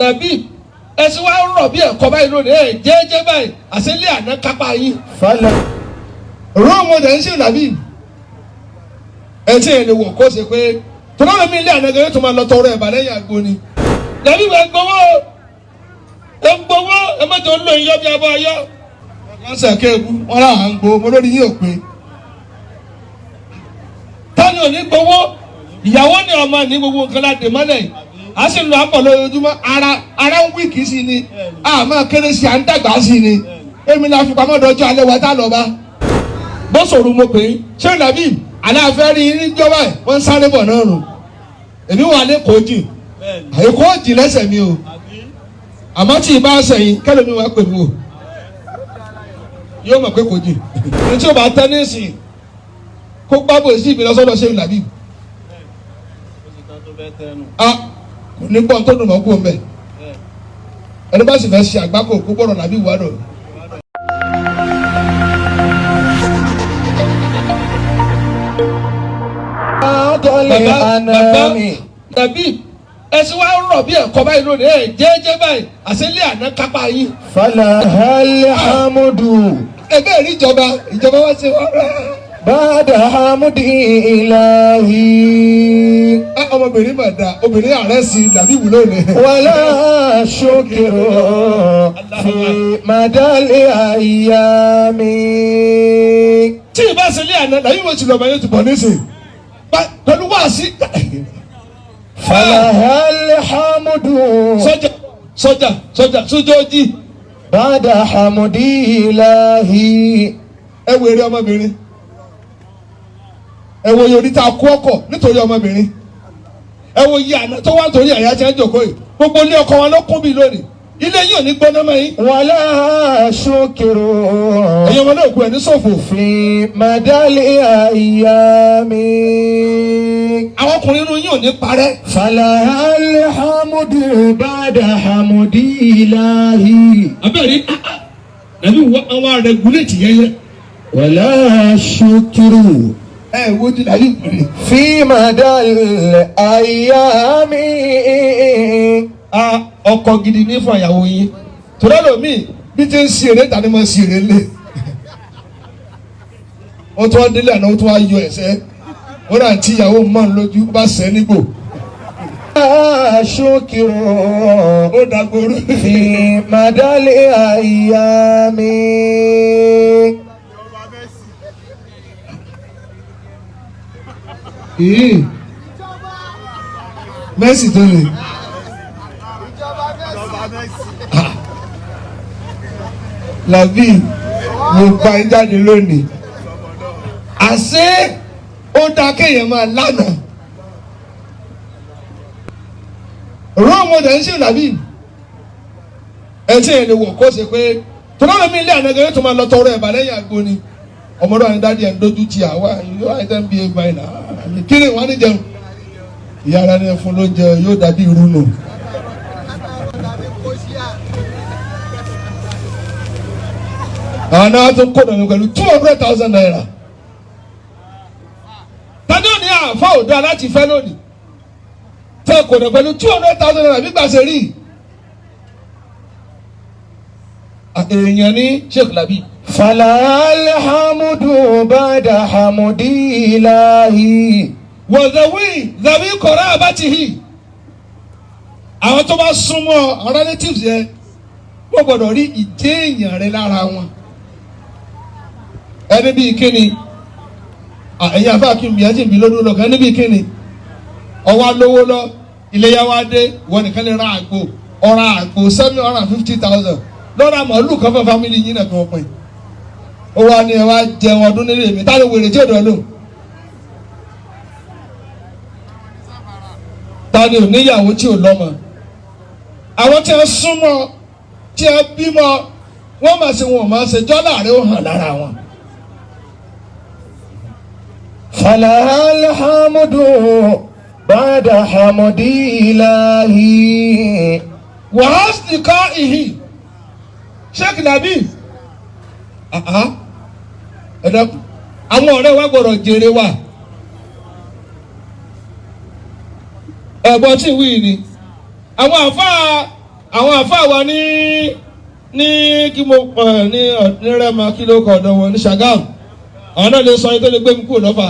Tàbí ẹ̀sìn wa ń rọ̀ bí ẹ̀kọ́ báyìí lónìí ẹ̀ jẹ́jẹ́ báyìí àṣẹlẹ̀ àná kápá yín. Fala. Rọ́ọ̀mù ọ̀dẹ̀ ń ṣe làbí. Ẹ̀sìn ẹ̀ lè wọ̀ kó ṣe pé tọ́lá mi ilé àná gẹ́gẹ́ tó máa lọ tọrọ ẹ̀bà lẹ́yìn àgbo ni. Làbí wẹ̀ gbowó ẹ mọ́tò ń lò yíyọ́ bí abọ́ ayọ́. Wọ́n sẹ̀ kéèkú wọ́n rà à ń gbowó mo lórí yín ò pé. Tani ò ní gbowó ìyàwó ni ọmọ ní gbogbo nǹkan láti mọ́lẹ̀ a sì lọ àpọ̀ lójoojúmọ́ ara ń wíìkì sí ni a máa kéré sí à ń dàgbà sí ni èmi náà fi pamọ́ dọ́jọ́ alẹ́ wa tá lọ bá bó sòrò mo pè é ṣé nàbí aláfẹ́ rí níjọba ẹ̀ wọ́n ń sáré bọ̀ náà rùn èmi wà ní kòójì àyíkó jì lẹ́sẹ̀ mi o àmọ́ tí ì bá sẹ̀yìn kẹ́lẹ́ mi wá pè mí o yóò mọ̀ pé kòójì ní tí o bá tẹ́ ní ìsìn kó gbábò sí ìbílẹ̀ sọ́dọ̀ ṣé nàbí kò ní gbọ́n tó dùn mọ́ kó mbẹ́ ẹni bá sì fẹ́ ṣe àgbákò kó gbọ́dọ̀ nàbí ìwádọ̀. Nàbí ẹ̀sìn wa ń rọ̀ bí ẹ̀kọ́ báyìí lónìí ẹ̀ jẹ́jẹ́ báyìí àṣẹlẹ̀ àná kápá yín. Fala alhamdu. Ẹgbẹ́ rí ìjọba wá sí ọ̀rọ̀. Bada hamdi ilahi. Ọmọbìnrin mà dá obìnrin ààrẹ sí làbí wúlò ni. Wala shukru fi madali ayami. Tí ì bá ṣe lé àná làbí mo ti lọ báyìí tó bọ̀ nísìn. Pẹ̀lú wá sí. Fala alhamdu. Sọ́jà sójoojí. Bada hamdi ilahi. Ẹ wo eré ọmọbìnrin. Ẹ wo yorí tá a kó ọkọ̀ nítorí ọmọbìnrin. Ẹ wo iye àná tó wá nítorí àyà tí wọ́n jòkó yìí. Gbogbo ilé ọkọ wọn ló kún bí lónìí. Ilé yìí ò ní gbóná mọ́ yín. Wala shukru. Ẹ̀yin ọmọ náà kú ẹ̀ ní ṣòfò. Fi madali ayami. Àwọn ọkùnrin inú yín ò ní parẹ́. Fala alhamdu bada hamdi ilahi. Abẹ́rẹ́ nàbí wọ́n rẹ̀gúlétì yẹyẹ. Wala shukru. Wo ti dàbí ìpínlẹ̀. Fi madali ayami. Ọkọ gidi ní fún àyàwó yín. Tòrọ lómi bí ti ń ṣeré tani máa ṣeré lé. Ó tún wá délé àná ó tún wá yọ ẹsẹ̀. Ó rà tí ìyàwó mọ̀ ń lójú bá sẹ́ nígbò. Shukru. Ó dàgbòrò. Fi madali ayami. Mẹ́sì tó lè. Làbí mo gba ẹ jáde lónìí. Àṣé ó dá kéèyàn máa lánàá. Rọ́ọ̀mù ọ̀dẹ̀ ń ṣe làbí. Ẹ̀sìn ẹ̀ lè wọ̀ kó ṣe pé tọ́lá mi ilé àná gẹ́gẹ́ tó máa lọ tọrọ ẹ̀bà lẹ́yìn àgbo ni. Ọmọdé wa ni dáàdi ẹ̀ ń dojú ti àwa yóò àìsàn bí ẹgbàá yìí náà. Kí ni wọ́n á ní jẹun? Ìyá ara ni ẹ fún lóúnjẹ yóò dàbí irú nù. Àwọn náà tó kó dànù pẹ̀lú 200,000 naira. Tájọ́ ní àfa òdo aláti fẹ́ lónìí. Tẹ́ kò dẹ̀ pẹ̀lú 200,000 naira bí gbàṣẹ rí. Èèyàn ní Sheikh Labi. Fala alhamdu bada hamdi ilahi. Wọ̀dàwí kọ̀rọ̀ àbátìhì. Àwọn tó bá súnmọ́ àwọn relatives yẹn wọ́n gbọ́dọ̀ rí ìjẹ́ èèyàn rẹ lára wọn. Ẹni bíi kíni ẹ̀yin afáàkín bíi ẹ̀jẹ̀ bíi lọ́dún lọ́kàn ẹni bíi kíni ọwọ́ alówó lọ iléyà wa dé wọ́n nìkan lè ra àgbo ọ̀ra àgbo 750,000 lọ́ra màálù kan fún fámìlì yín náà kí wọ́n pín. Ó wá ní ẹ wá jẹun ọdún nílé mi táwọn wèrè tí ò dọ̀ lò. Tani ò níyàwó tí ò lọ́mọ. Àwọn tí wọ́n súnmọ́ tí wọ́n bímọ wọ́n máa ṣe wọn máa ṣe jọ́lá rẹ̀ ó hàn lára wọn. Fala alhamdu bada hamdi ilahi. Wàhásì ká ìhì Sheikh Labi. Ẹ̀dá àwọn ọ̀rẹ́ wa gbọ́dọ̀ jèrè wa. Ẹ̀gbọ́n tí wí ni àwọn àfáà àwọn àfáà wa ní kí mo pọ̀ ní Rẹ́mọ kí ló kọ̀ ọ̀dọ̀ wọn ní Ṣàgámù àwọn náà lè sọ yín tó lè gbé mi kúrò lọ́fà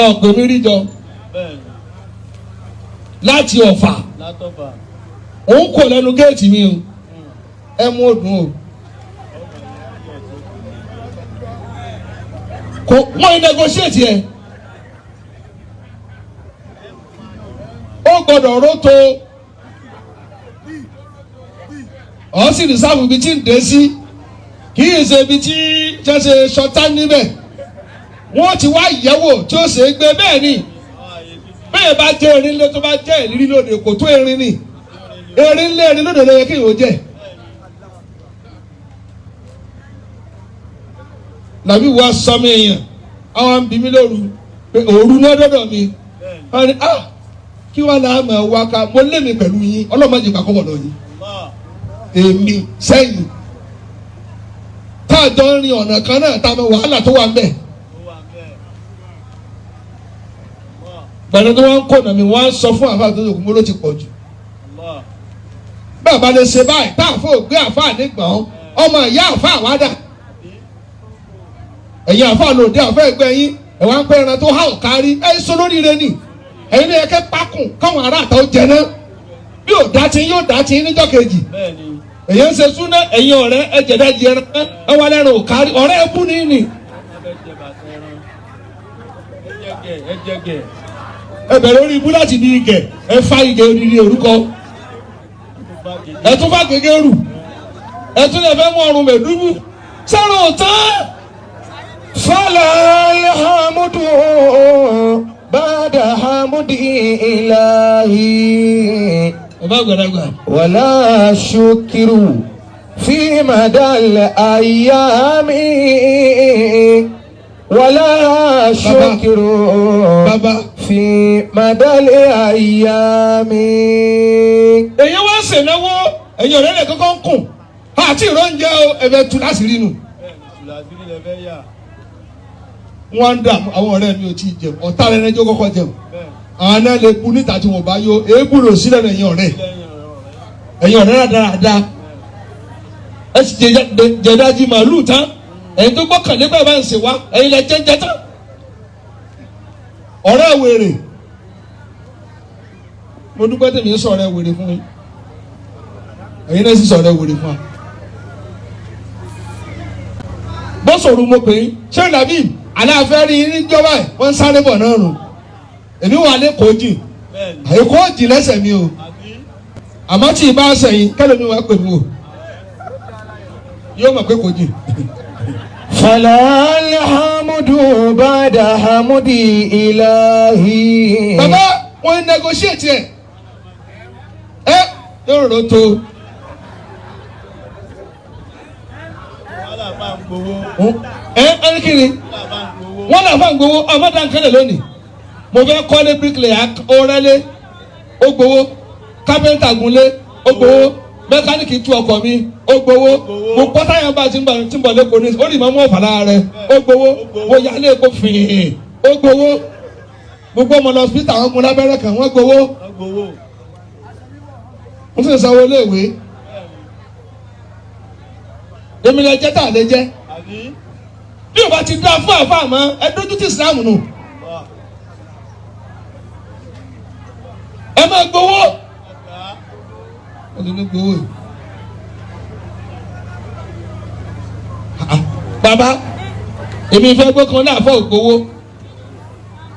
ọ̀pẹ̀ mi rí jọ láti Ọ̀fà òun kò lẹ́nu géètì mi o ẹ mú òdùn o kò mọ negotiate yẹ ó gbọ́dọ̀ rótó ọ sì rìsáàbù ibi tí ń dé sí kì í ṣe ibi tí ṣẹṣẹ ṣọtá níbẹ̀ wọ́n ti wá yẹ̀wò tí ó ṣe é gbé bẹ́ẹ̀ ni bẹ́ẹ̀ bá jẹ́ erin lé tó bá jẹ́ ìrírí lóde kò tó erin ni erin lé erin lóde ló yẹ kí ìwọ jẹ́ làbí wàá sọmọ èèyàn àwọn ń bí mi lóru pé òru náà dọ́dọ̀ mi wọ́n ní kí wọ́n náà mọ̀ wá ká mo lé mi pẹ̀lú yín ọlọ́mọdé ìgbà kọ́kọ́ lọ yín èmi sẹ́yìn táàjọ ń rin ọ̀nà kan náà táwọn wàhálà tó wà ń bẹ̀. gbẹ̀rẹ̀ tó wọ́n ń kó nà mí wọ́n á sọ fún àfa tó yòókù mo ló ti pọ̀ jù. bẹ́ẹ̀ bá lè ṣe báyìí tá àfọ ògbé àfa nígbọ̀n ọmọ ìyá àfa àwádà ẹ̀yin àfa lòdì àfa ẹgbẹ́ yín ẹ̀wọ̀n á pẹ́ ẹran tó há òkárí ẹ̀ sọ lóríire nì ẹ̀yin ní ẹ̀kẹ́ pákùn káwọn ará àtàwọn jẹ náà bí ò dá tí yóò dá tí níjọ́ kejì èyí ń ṣe súná ẹ̀yin ọ̀rẹ́ ẹ̀jẹ̀dájì ẹran ẹ̀ wà lẹ́rìn òkárí ọ̀rẹ́ ẹ̀ bú ní nì. ẹ bẹ̀rẹ̀ orí ibú láti di igẹ̀ ẹ fa igẹ̀ odidi orúkọ ẹ tún fa gègé rù ẹ tún lè fẹ́ mú ọrùn mẹ̀dúgbù sẹ́rùn òtán. fala alhamdu ba'da hamdi ilahi ọba gbàdàgbà. wala shukru fi madal ayami wala shukru baba fi madal ayami. èyí wá ń ṣènáwó ẹ̀yin ọ̀rẹ́ rẹ̀ kọ́kọ́ ń kùn àti ìrọ̀ǹjẹ́ ẹ̀fẹ̀ tu láṣìírí nù. wọ́n ń dà àwọn ọ̀rẹ́ mi ò tí ì jẹun ọ̀tá rẹ̀ ẹjọ́ kọ́kọ́ jẹun àwọn náà lè bu níta tí wọ́n bá yó èébú lò sílẹ̀ ẹ̀yin ọ̀rẹ́ dáadáa ẹ sì jẹ̀dájì màálù tán ẹ̀yin tó gbọ́kànlé bẹ́ẹ̀ bá ń ṣe wá ẹ̀yin lẹ jẹ́jẹ́ tán ọ̀rẹ́ wèrè mo dúpẹ́ tèmi ń sọ̀rọ̀ wèrè fún mi ẹ̀yin náà sì sọ̀rọ̀ wèrè fún wa. bó sọ̀rọ̀ mo pè é ṣé nàbí aláfẹ́ rí níjọba ẹ̀ wọ́n ń sáré bọ̀ náà nù èmi wà ní kòójì àyíkòójì lẹ́sẹ̀ mi o àmọ́ tí ì bá sẹ̀yìn kẹ́lẹ́ mi wà pè mí o yóò mọ̀ pé kòójì. fala alhamdu ba'da hamdi ilahi. bàbá wọn ń negotiate ẹ yóò rò tó. ẹ kiri wọn là fà ń gbowó ọmọdé àǹkálẹ̀ lónìí mo fẹ́ kọ́lé bíríkìlẹ̀ ọ̀rẹ́lé ó gbowó kápẹ́ńtà gúnlé ó gbowó mẹkáníìkì tú ọkọ̀ mi ó gbowó mo pọ́tà yẹn bá ti ń bọ̀ lẹ́kọ̀ọ́ ní ó rí mọ́ mọ́ ọ̀fàlà rẹ̀ ó gbowó mo yálé epo fìhìn ó gbowó gbogbo ọmọ lọ hospital àwọn ọmọ lábẹ́rẹ́ kan wọ́n gbowó wọ́n sì ń sanwó iléèwé èmi lè jẹ́ tà lè jẹ́ bí o bá ti dá fún àfa àmọ́ ẹ dójú tí Islam nù ẹ máa gbowó ẹ lè ní gbowó yìí bàbá èmi fẹ́ gbé kan náà fọ́ ògbówó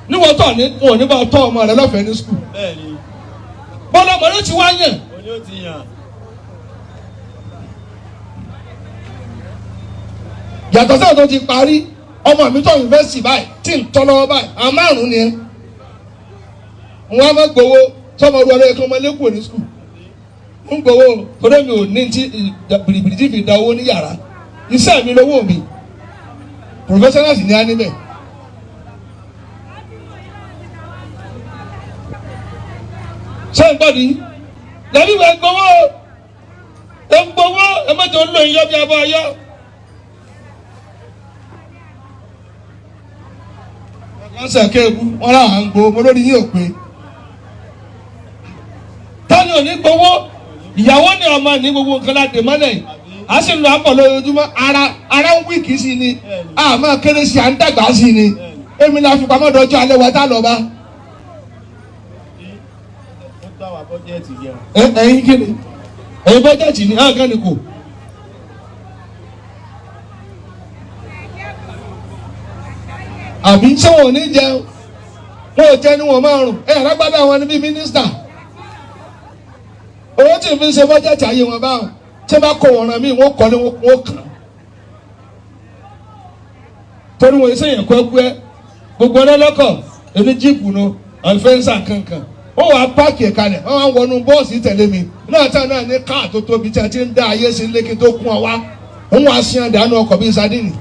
níwọ̀n tọ̀ ní wọn ní bá tọ́ ọmọ rẹ lọ́fẹ̀ẹ́ ní skul bọ́lá ọmọ ló ti wá yàn. yàtọ̀ sáà tó ti parí ọmọ mi tó yunifásitì báyìí tí ń tọ́ lọ́wọ́ báyìí àwọn márùn-ún ni ẹ wọn á má gbowó sọmọ ọdún ọlọ́yẹ kí wọ́n máa lékòó ní skul ń gbowó torí mi ò ní ti bìrìbìrì tí fi da owó ní yàrá iṣẹ́ mi lówó mi professionals ní á níbẹ̀. ṣé ń gbọ́ ni lẹ́bí wẹ̀ gbowó ẹ mọ́tò ń lò ń yọ bí abọ́ ayọ́. wọ́n sẹ̀ kéèkú wọ́n rà à ń gbowó mo lórí yín ò pé ò ní gbowó ìyàwó ni ọmọ ní gbogbo nǹkan láti mọ́lẹ̀ yìí a sì ń lọ àpọ̀ lójoojúmọ́ ara ń wíìkì sí ni a máa kéré sí à ń dàgbà sí ni èmi la fi pamọ́ dọ́jọ́ alẹ́ wa tá a lọ bá. ẹ̀yin kí ni ẹ̀yin bọ́jẹ̀tì ni hàn kán ni kò. àbí ṣé wọn ò ní jẹun wọn ò jẹ ni wọn máa rùn alágbádá wọn ni bí mínísítà owó tí fi ń ṣe bọ́jẹ̀tì ayé wọn báwọn tí bá kó wọn ràn mí wọn kọ́ ni wọn kàn torí wọn ṣe yẹn kọ́ ẹgbẹ́ gbogbo ọlọ́kọ̀ ẹni jíìpù nu àlùfẹ́ńsà kankan wọ́n wàá páàkì ẹ̀ kalẹ̀ wọ́n wá wọnú bọ́ọ̀sì tẹ̀lé mi náà tá náà ní káà tó tóbi tí a ti ń dá ayé sí lékè tó kún ọ wá wọ́n wá sí àdánù ọkọ̀ bíi sardine.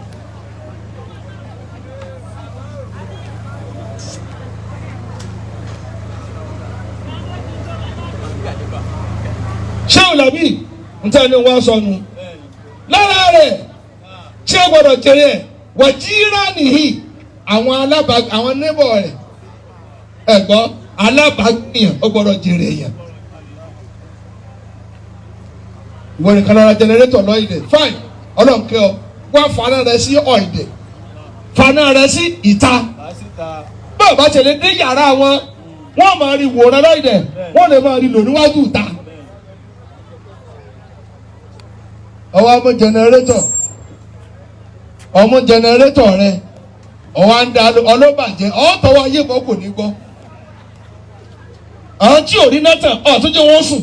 ṣé o làbí níta ni wọ́n sọnù lára rẹ̀ ṣé o gbọ́dọ̀ jẹrẹ ẹ̀ wọ́n jíra nìyí àwọn neighbor rẹ̀ ẹ̀gbọ́n alábàágbìyàn ó gbọ́dọ̀ jèrè èèyàn ìwọ nìkan lára jẹnẹrétọ̀ lọ́ọ̀dẹ̀ fine ọlọ́nkẹ́ ọ wá fana rẹ sí ọ̀ọ̀dẹ̀ fana rẹ sí ìta bá a bá tẹ̀lé dé yàrá wọn wọ́n máa rí wòran lọ́ọ̀dẹ̀ wọ́n lè máa rí lò níwájú ìta ọwọ́ ọmọ jẹnẹrétọ̀ rẹ ọwọ́ à ń da ọlọ́bàjẹ́ ọ̀ọ́tọ̀wọ́ ayé bọ́ kò ní gbọ́ àwọn tí ò rí náà tàn ọ̀ tó jẹ́ wọ́n sùn.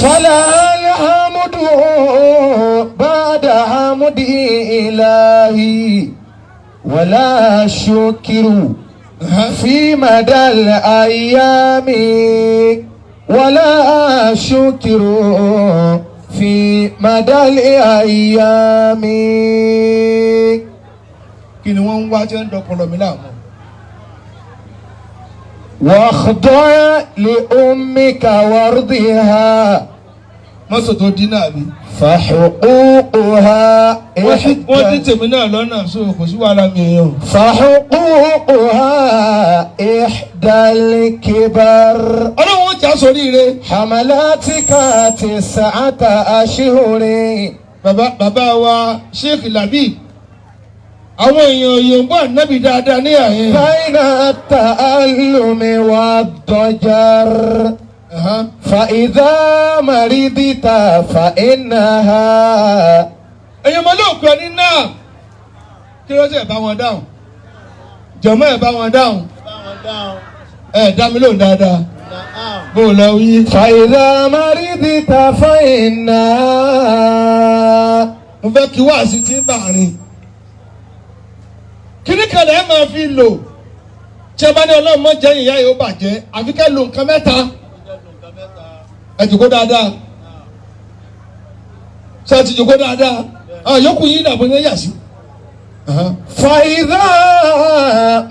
fala alhamdu ba'da hamdi ilahi wala shukiru fi madal ayami wala shukiru fi madal ayami. kí ni wọ́n ń wá tí wọ́n ń dọ̀pọ̀lọ̀ mi láàmú. واخضع لأمك وارضها mọ́sọ̀tò dínà mi. فحقوقها wọ́n dín tèmi náà lọ́nà so kò sí wàhálà mi yẹn o. فحقوقها إحدى الكبر. ọlọ́run ó jà sórí rẹ. حملاتك 9 أشهر. bàbá wa Sheikh Labib àwọn èèyàn òyìnbó ànábì dáadáa ní àyè. بين التألم والضجر فإذا مرضت فإنها. èèyàn máa lóòkù ẹni náà kí ló dé bá wọn dáhùn jọ̀mọ́ ẹ̀ bá wọn dáhùn dá mi lóhùn dáadáa bó o lọ wí. فإذا مرضت فإنها. mo fẹ́ kí wáàsí tí ń bà rìn. kíní kan lẹ́ẹ̀ máa fi lò tí ẹ bá ní ọlọ́run mọ́ jẹ́ ìyá yìí ó bàjẹ́ àfi kẹ́ lo nǹkan mẹ́ta ẹ jòkó dáadáa ṣé ẹ ti jòkó dáadáa yòókù yìí dàbọ̀ ní ẹ̀yà sí. فإذا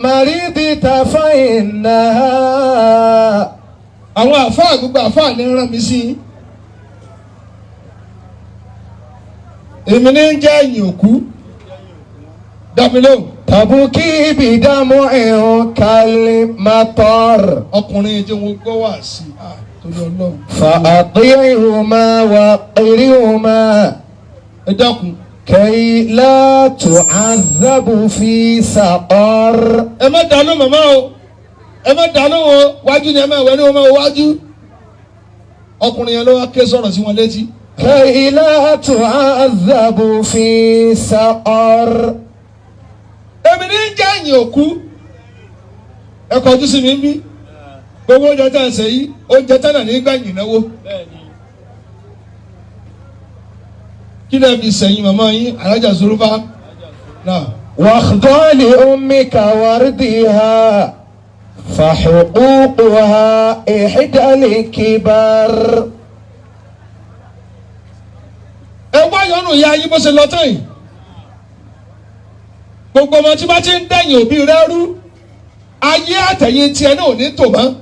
مرضت فإنها. àwọn àfáà gbogbo àfáà ní rán mi sí èmi ní ń jẹ́ ẹ̀yìn òkú dábìlóhùn. تبكي بدمع كالمطر. ọkùnrin jẹ́ wọn gbọ́ wá sí torí ọlọ́run. فأطيعهما وقرهما. ẹ dákun. كي لا تعذب في سقر. ẹ má dànù màmá o ẹ má dànù o wájú ni ẹ má wẹ ní wọn má wájú. ọkùnrin yẹn ló wá ké sọ̀rọ̀ sí wọn létí. كي لا تعذب في سقر. èmi ní jẹ́ ẹ̀yìn òkú ẹ kọjú sí mi ń bí gbogbo oúnjẹ tá à ń ṣe yìí oúnjẹ tá náà ní gbẹ̀yìn náwó kí lè fi sẹ́yìn màmá yín alájà Zulufa náà. واخضع لأمك وارضها فحقوقها إحدى الكبر. ẹ wá yọnu ìyá yín bó ṣe lọ tán yìí gbogbo ọmọ tí bá ti ń dẹ̀yìn òbí rẹ rú ayé àtẹ̀yìn tiẹ̀ náà ò ní tò mọ́.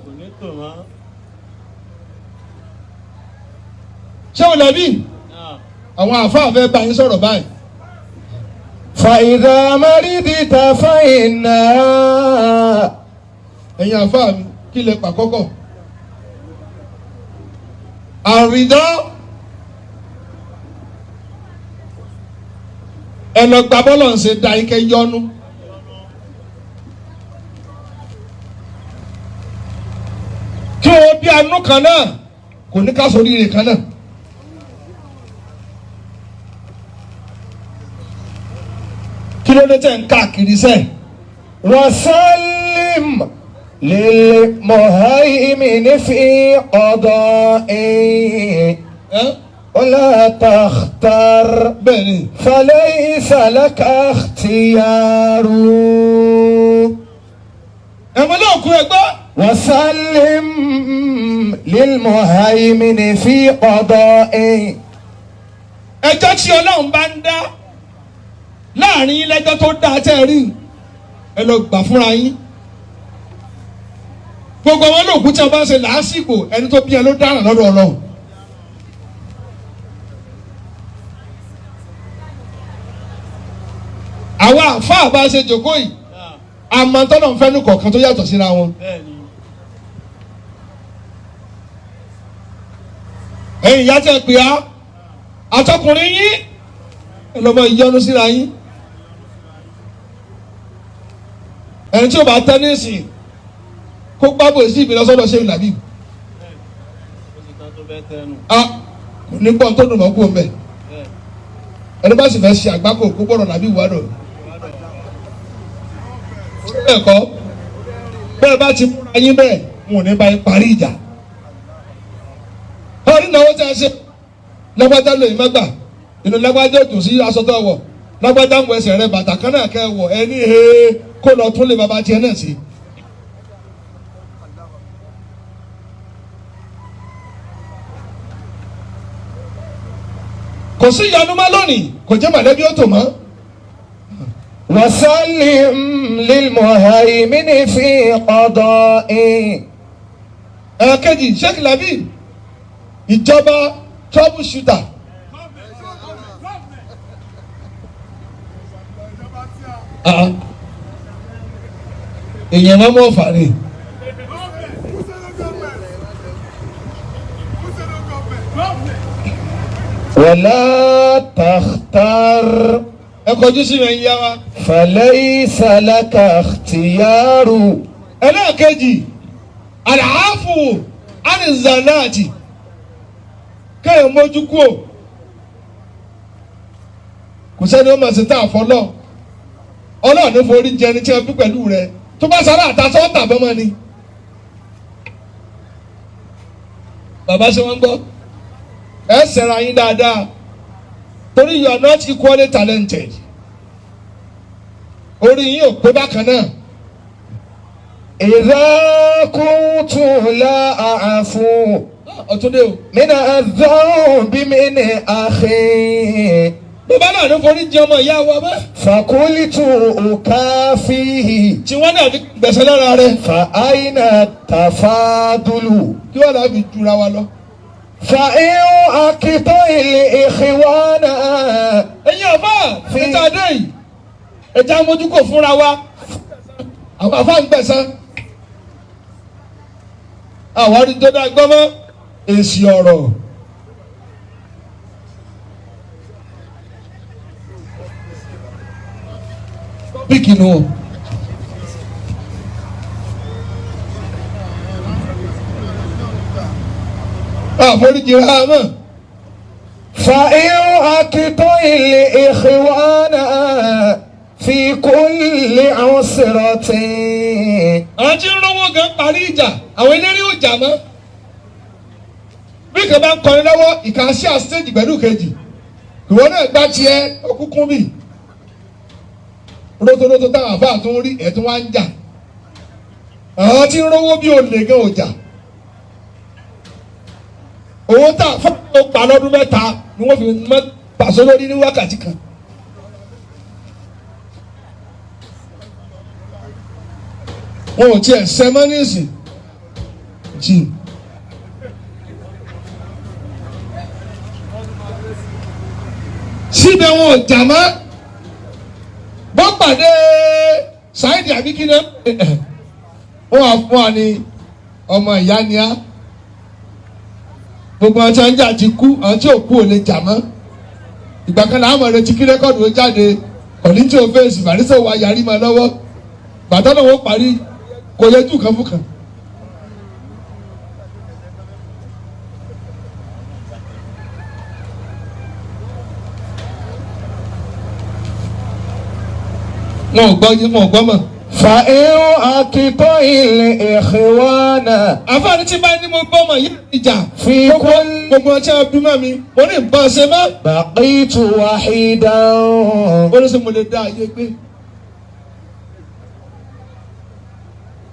ṣé o lẹ́bí àwọn àfáà fẹ́ bá yín sọ̀rọ̀ báyìí. فإذا مرضت فإنها. ẹ̀yin àfáà mi kí lè pàkọ́kọ́ àrídán ẹ lọ gba bọ́lọ̀ ń ṣe da ike yọnu kí o bí anú kan náà kò ní ká sórí rẹ̀ kan náà. kí ló dé tẹ̀ ń káàkiri sẹ́ẹ̀. وسلم للمهيمن في قضائه ولا تختار bẹ́ẹ̀ni فليس لك اختيار ẹ̀mọ́ náà kú ẹgbẹ́. وسلم للمهيمن في قضائه ẹjọ́ tí ọlọ́run bá ń dá láàrin yín lẹ́jọ́ tó dáa tẹ́ ẹ rí ẹ lọ gbà fúnra yín gbogbo àwọn olóògùn tí wọn bá ń ṣe làásìgbò ẹni tó bí ẹ ló dáràn lọ́dọ̀ ọlọ́run. àwa àfáà bá ṣe jòkó yìí àmọ́ tọ́nà ń fẹ́nu kọ̀ọ̀kan tó yàtọ̀ síra wọn. ẹ̀yin ìyá tẹ́ pè á àtọkùnrin yín ẹ lọ́mọ ìyọnu síra yín. ẹni tí o bá tẹ́ nísìn kó gbábò sí ìbílẹ̀ sọ́dọ̀ ṣe ìlàbí. a kò ní gbọ́n tó dùn mọ́ kó mbẹ́ ẹni bá sì fẹ́ ṣe àgbákò kó gbọ́dọ̀ làbí ìwádọ̀. bẹ́ẹ̀ kọ́ bẹ́ẹ̀ bá ti múra yín bẹ́ẹ̀ wọn ò ní bá yín parí ìjà. ọ̀rí ìnáwó tí a ṣe lágbájá lóyún mẹ́gbà inú lágbájá òtún sí aṣọ tó wọ̀ lágbájá ń wọ ẹsẹ̀ rẹ bàtà kan náà kẹ́ wọ̀ ẹni kó lọ tún lè bàbá tiẹ̀ náà sí. kò sí ìyanu má lónìí kò jẹ́ mọ̀lẹ́bí ó tò mọ́. وسلم للمهيمن في قضائه ẹ̀ẹ̀kejì Sheikh Labeeb ìjọba troubleshooter. èèyàn máa mọ̀ ọ̀fà ni. ولا تختار ẹ kọjú sí ìrìn yá wa. فليس لك اختيار ẹlẹ́ẹ̀kejì àlàáfù ànìzànáàtì kéèyàn mójú kúò kò sẹ́ni ó máa ṣe tá àfọlọ́ ọlọ́ọ̀ni forí jẹni tí wọ́n bí pẹ̀lú rẹ tó bá sára àtàtọ́ tàbí ọmọ ni. bàbá ṣe wọ́n gbọ́ ẹ ṣẹ̀ra yín dáadáa torí you are not equally talented orí yín ò pé bákan náà. إذا كنت لا أعفو ọ̀túndé o. من الذنب من أخي bàbá náà ló forí jẹ ọmọ ìyá wa bẹ́ẹ̀. فقلت أكافيه tí wọ́n náà fi gbẹ̀sẹ̀ lára rẹ̀. فأين التفاضل kí wọ́n náà fi jura wa lọ. فإن أقطع الإخوان ẹ̀yin àfà níta dé yìí ẹ̀jẹ̀ amójúkò fúnra wa àwọn àfà ń gbẹ̀sán. àwọn arìndọ́dá gbọ́mọ́ èsì ọ̀rọ̀. píkì nù. àforíjì rà mọ́. فإن أقطع الإخوان في كل عسرة àwọn tí ń rówó gan parí ìjà àwọn eléré ò jà mọ́. bí kan bá ń kọrin lọ́wọ́ ìkànsí àstéèjì pẹ̀lú kejì ìwọ náà gbá tiẹ̀ ọkùnkùn mi. rótórótó táwọn àfáà tó ń rí ẹ̀tún wá ń jà. àwọn tí ń rówó bí olè gan ò jà. owó tá a fọ́n tó pa lọ́dún mẹ́ta ni wọ́n fi mọ́ pàṣẹ lórí ní wákàtí kan. wọn ò tiẹ̀ sẹ́mọ́nìsì jì. síbẹ̀ wọn ò jà mọ́ bọ́ pàdé Saidi àbíkínà wọ́n wá fún wa ní ọmọ ìyá ni á gbogbo àwọn tí wọ́n ń jà ti kú àwọn tí ò kú ò lè jà mọ́ ìgbà kan làwọn ọmọ rẹ ti kí rẹ́kọ̀dù ó jáde kọ̀ní tí o fèsì bàrísà wà yarí ma lọ́wọ́ bàtà náà wọ́n parí kò yẹ jù kan fún kan. wọn ò gbọ́ yín wọn ò gbọ́ mọ̀. فإن أكطئ الإخوان àfáàní tí báyìí ni mo gbọ́ mọ̀ yín ìjà في كل gbogbo ọtí abúlé mi mo ní nǹkan ṣe mọ́. بقيت وحيدا ó ní sọ mo lè dá ayé gbé.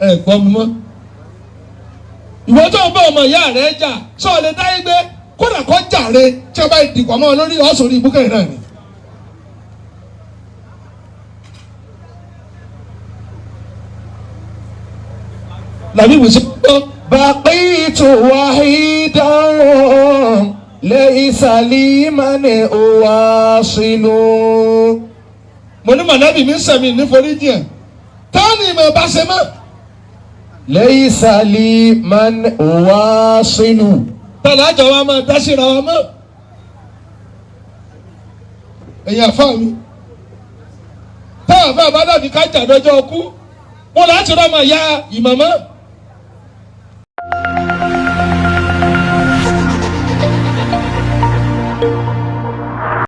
ẹ gbọ́ mi mọ́. ìwọ tó ń bá ọmọ ìyá rẹ̀ jà sọ lè dá ayé gbé kódà kó jàre tí wọ́n bá dìpọ̀ mọ́ ọ lórí ọ̀sùn ní ibùkẹ́ náà ni. làbí ìwòsàn tó. بقيت وحيدا ليس لي من أواصل mo ní mọ̀lẹ́bí mi ń sẹ̀mí níforíjì ẹ̀ táwọn ni ìmọ̀ bá ṣe mọ́. ليس لي من أواصل tọ́lá àjọ wa máa dá síra wa mọ́. ẹ̀yin àfa mi táwọn àfa bá dàbí ká jà lọ́jọ́ ọkú wọn láti rọ́ ọmọ ìyá ìmọ̀mọ́.